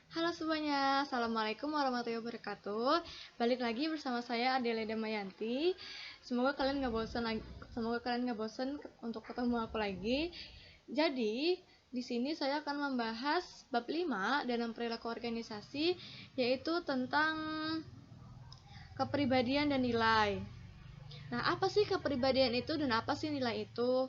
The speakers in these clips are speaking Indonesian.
Halo semuanya, Assalamualaikum warahmatullahi wabarakatuh. Balik lagi bersama saya Adelia Damayanti. Semoga kalian nggak bosan untuk ketemu aku lagi. Jadi, di sini saya akan membahas bab 5 dalam perilaku organisasi, yaitu tentang kepribadian dan nilai. Nah, apa sih kepribadian itu dan apa sih nilai itu?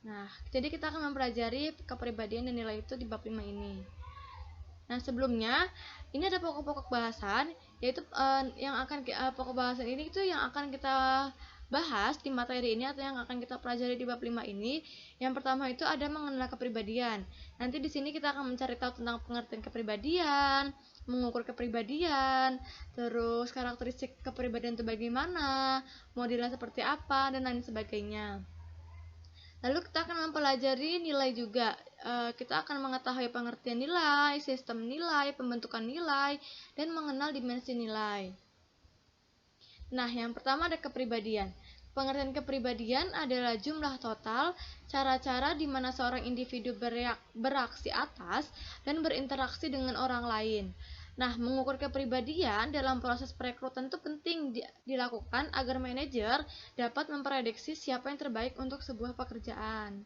Nah, jadi kita akan mempelajari kepribadian dan nilai itu di bab 5 ini. Nah, sebelumnya ini ada pokok-pokok bahasan, yaitu pokok bahasan ini itu yang akan kita bahas di materi ini atau yang akan kita pelajari di bab 5 ini. Yang pertama itu ada mengenal kepribadian. Nanti di sini kita akan mencari tahu tentang pengertian kepribadian, mengukur kepribadian, terus karakteristik kepribadian itu bagaimana, modelnya seperti apa, dan lain sebagainya. Lalu kita akan mempelajari nilai juga. Kita akan mengetahui pengertian nilai, sistem nilai, pembentukan nilai, dan mengenal dimensi nilai. Nah, yang pertama ada kepribadian. Pengertian kepribadian adalah jumlah total cara-cara di mana seorang individu beraksi atas dan berinteraksi dengan orang lain. Nah, mengukur kepribadian dalam proses perekrutan itu penting dilakukan agar manajer dapat memprediksi siapa yang terbaik untuk sebuah pekerjaan.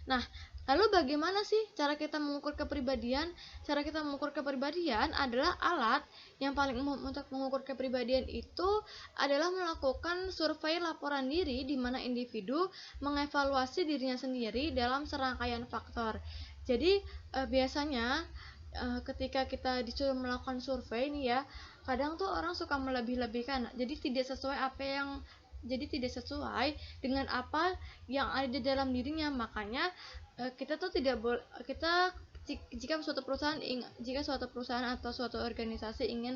Nah, lalu bagaimana sih cara kita mengukur kepribadian? Cara kita mengukur kepribadian adalah alat yang paling umum untuk mengukur kepribadian itu adalah melakukan survei laporan diri di mana individu mengevaluasi dirinya sendiri dalam serangkaian faktor. Jadi, biasanya ketika kita disuruh melakukan survei nih ya, kadang tuh orang suka melebih-lebihkan. Jadi tidak sesuai dengan apa yang ada di dalam dirinya. Makanya kita tuh tidak boleh jika suatu perusahaan atau suatu organisasi ingin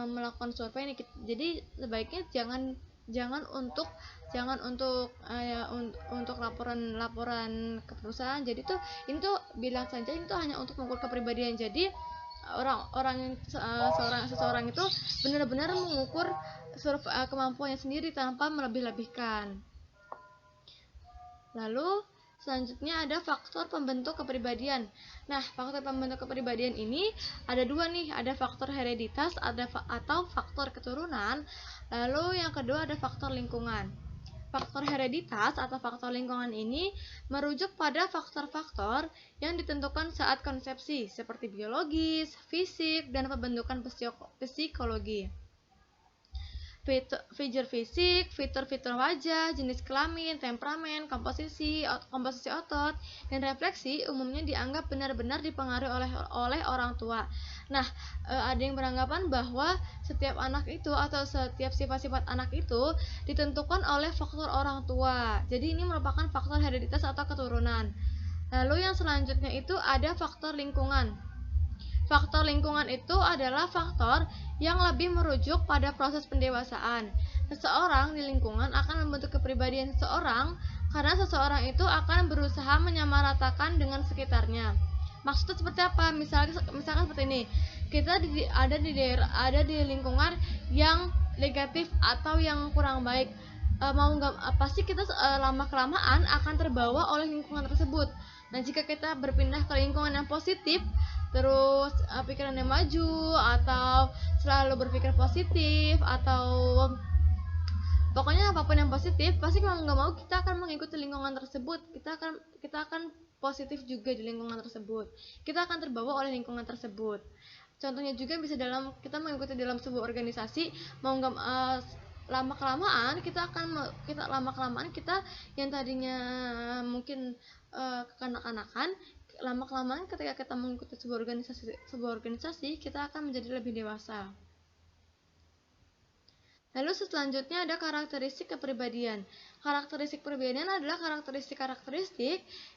melakukan survei ini, jadi sebaiknya jangan untuk laporan ke perusahaan. Jadi tuh ini tuh bilang saja itu hanya untuk mengukur kepribadian. Jadi seseorang itu benar-benar mengukur kemampuannya sendiri tanpa melebih-lebihkan. Lalu selanjutnya ada faktor pembentuk kepribadian. Nah, faktor pembentuk kepribadian ini ada dua nih, ada faktor hereditas atau faktor keturunan. Lalu yang kedua ada faktor lingkungan. Faktor hereditas atau faktor lingkungan ini merujuk pada faktor-faktor yang ditentukan saat konsepsi, seperti biologis, fisik, dan pembentukan psikologi. Fitur fisik, fitur wajah, jenis kelamin, temperamen, komposisi otot, dan refleksi umumnya dianggap benar-benar dipengaruhi oleh orang tua. Nah, ada yang beranggapan bahwa setiap anak itu atau setiap sifat-sifat anak itu ditentukan oleh faktor orang tua. Jadi ini merupakan faktor hereditas atau keturunan. Lalu yang selanjutnya itu ada faktor lingkungan. Faktor lingkungan itu adalah faktor yang lebih merujuk pada proses pendewasaan. Seseorang di lingkungan akan membentuk kepribadian seseorang karena seseorang itu akan berusaha menyamaratakan dengan sekitarnya. Maksudnya seperti apa? Misalkan seperti ini. Kita ada di lingkungan yang negatif atau yang kurang baik. Pasti kita lama kelamaan akan terbawa oleh lingkungan tersebut. Nah, jika kita berpindah ke lingkungan yang positif, terus pikirannya maju atau selalu berpikir positif atau pokoknya apapun yang positif, pasti mau nggak mau kita akan mengikuti lingkungan tersebut. Kita akan positif juga di lingkungan tersebut. Kita akan terbawa oleh lingkungan tersebut. Contohnya juga bisa kita mengikuti dalam sebuah organisasi, mau nggak lama kelamaan kita yang tadinya mungkin kekanak-kanakan, lama kelamaan ketika kita mengikuti sebuah organisasi kita akan menjadi lebih dewasa. Lalu selanjutnya ada karakteristik kepribadian. Karakteristik kepribadian adalah karakteristik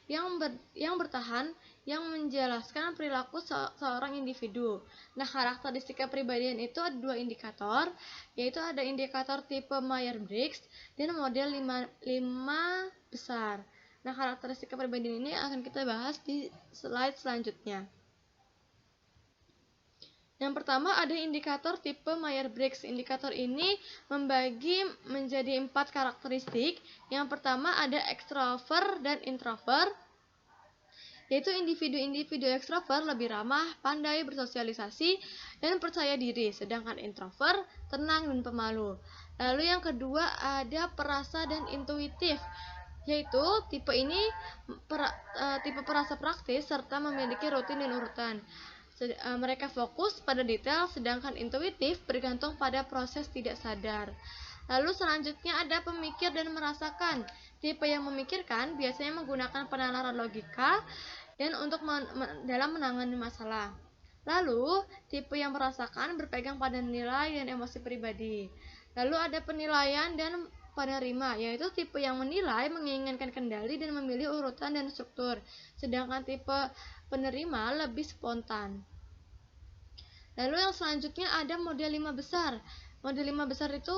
yang bertahan yang menjelaskan perilaku seorang individu. Nah, karakteristik kepribadian itu ada dua indikator, yaitu ada indikator tipe Myers-Briggs dan model 5 besar. Nah, karakteristik kepribadian ini akan kita bahas di slide selanjutnya. Yang pertama ada indikator tipe Myers-Briggs. Indikator ini membagi menjadi 4 karakteristik. Yang pertama ada extrovert dan introvert. yaitu individu-individu ekstrovert lebih ramah, pandai bersosialisasi, dan percaya diri, sedangkan introvert tenang dan pemalu. Lalu yang kedua ada perasa dan intuitif, yaitu tipe ini tipe perasa praktis serta memiliki rutin dan urutan. Mereka fokus pada detail, sedangkan intuitif bergantung pada proses tidak sadar. Lalu selanjutnya ada pemikir dan merasakan. Tipe yang memikirkan biasanya menggunakan penalaran logika dan untuk dalam menangani masalah. Lalu, tipe yang merasakan berpegang pada nilai dan emosi pribadi. Lalu ada penilaian dan penerima, yaitu tipe yang menilai, menginginkan kendali dan memilih urutan dan struktur. Sedangkan tipe penerima lebih spontan. Lalu yang selanjutnya ada model 5 besar. Model 5 besar itu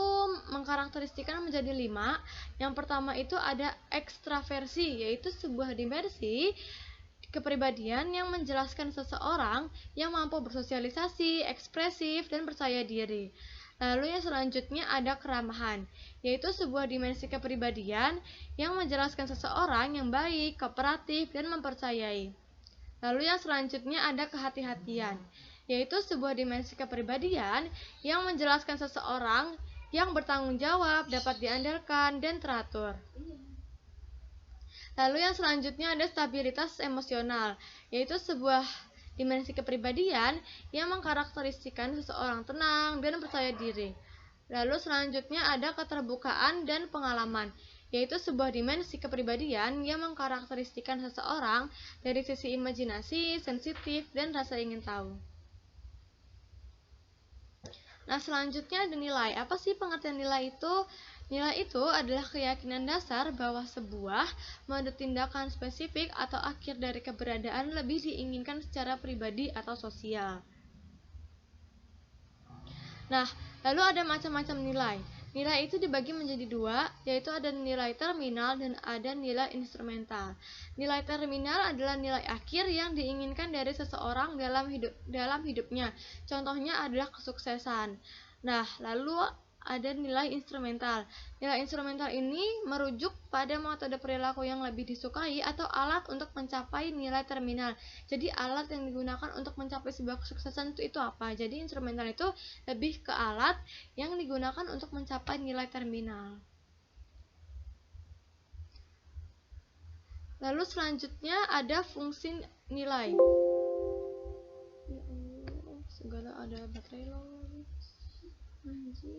mengkarakteristikan menjadi 5. Yang pertama itu ada ekstraversi, yaitu sebuah dimensi kepribadian yang menjelaskan seseorang yang mampu bersosialisasi, ekspresif, dan percaya diri. Lalu yang selanjutnya ada keramahan, yaitu sebuah dimensi kepribadian yang menjelaskan seseorang yang baik, kooperatif, dan mempercayai. Lalu yang selanjutnya ada kehati-hatian, yaitu sebuah dimensi kepribadian yang menjelaskan seseorang yang bertanggung jawab, dapat diandalkan, dan teratur. Lalu yang selanjutnya ada stabilitas emosional, yaitu sebuah dimensi kepribadian yang mengkarakteristikan seseorang tenang dan percaya diri. Lalu selanjutnya ada keterbukaan dan pengalaman, yaitu sebuah dimensi kepribadian yang mengkarakteristikan seseorang dari sisi imajinasi, sensitif, dan rasa ingin tahu. Nah, selanjutnya ada nilai. Apa sih pengertian nilai itu? Nilai itu adalah keyakinan dasar bahwa sebuah mode tindakan spesifik atau akhir dari keberadaan lebih diinginkan secara pribadi atau sosial. Nah, lalu ada macam-macam nilai. Nilai itu dibagi menjadi dua, yaitu ada nilai terminal dan ada nilai instrumental. Nilai terminal adalah nilai akhir yang diinginkan dari seseorang dalam hidupnya. Contohnya adalah kesuksesan. Nah, lalu ada nilai instrumental. Nilai instrumental ini merujuk pada metode perilaku yang lebih disukai atau alat untuk mencapai nilai terminal. Jadi alat yang digunakan untuk mencapai sebuah kesuksesan itu apa? Jadi instrumental itu lebih ke alat yang digunakan untuk mencapai nilai terminal. Lalu selanjutnya ada fungsi nilai. Ya Allah, segala ada baterai low. Anjing.